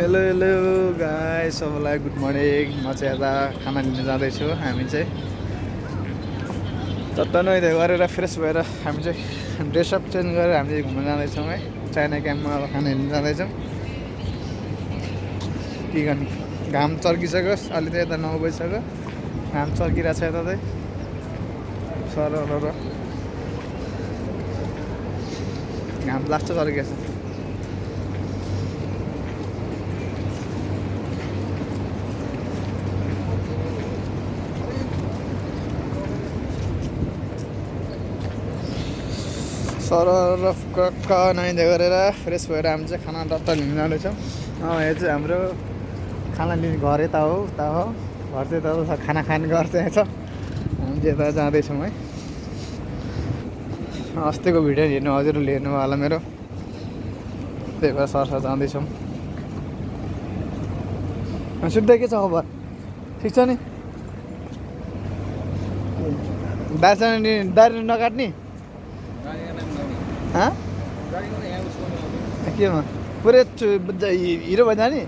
Hello hello guys, सबैलाई good morning. म चाहिँ यता खाना लिन जाँदैछु। हामी चाहिँ चट्ट नुहाइ गरेर फ्रेस भएर हामी चाहिँ ड्रेसअप चेन्ज गरेर हामी चाहिँ घुम्न जाँदैछौँ है। चाइना क्याम्पमा अब खाना लिन जाँदैछौँ। के गर्ने, घाम चर्किसक्यो। अहिले त यता 9 बजिसक्यो, घाम चर्किरहेको छ यता चाहिँ सर घाम लास्ट चर्किएको छ। सरफ नुहाइधुवाइ गरेर फ्रेस भएर हामी चाहिँ खाना रत्त लिन जाँदैछौँ। यो चाहिँ हाम्रो खाना लिने घर यता हो, उता हो। घर चाहिँ यता खाना खाने घर चाहिँ छ। हामी चाहिँ यता जाँदैछौँ है। अस्तिको भिडियो हेर्नु हजुरले हेर्नु होला मेरो, त्यही भएर सरसर जाँदैछौँ। सुत्दै के छ खबर, ठिक छ नि? दार्जिलिङ नकाट्ने केमा पुरै हिरो भए जाने?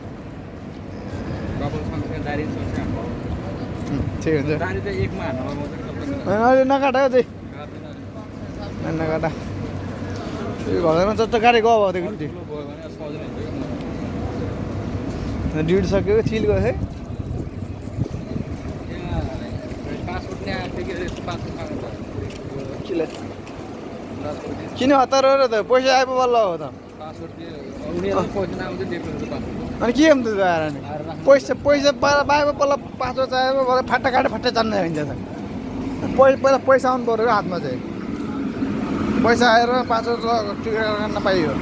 ठिक हुन्छ। अहिले नकाट है, त्यही नकाटा। घरमा चट्ट काटेको अब त्यो ड्युटी सक्यो, चिल गयो है। किन हतार र त पैसा आए पो बल्ल हो त। अनि के हुन्छ आएर नि पैसा पाए पो बल्ल पासवर्ड चाहियो पो फाटा काटे फाटा जान्न हुन्छ त। पहिला पैसा आउनु पऱ्यो हातमा चाहिँ। पैसा आएर पासवर्ड टिकट गर्न पाइयो।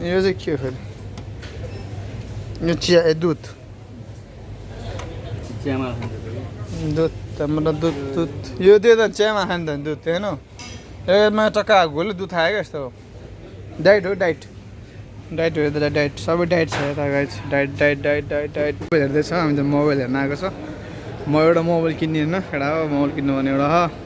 यो चाहिँ के हो फेरि? यो चिया दुध त्यहाँबाट दुध यो त्यो त चियामा खाने त दुध होइन। यसमा टक्का घोलो दुध खायो क्या यस्तो हो। डाइट हो, डाइट हो यता, डाइट सबै डाइट छ यता गाइस। डाइट हेर्दैछ। हामी त मोबाइल हेर्न आएको छ। म एउटा मोबाइल किन्ने होइन, एउटा हो मोबाइल किन्नु भने एउटा हो।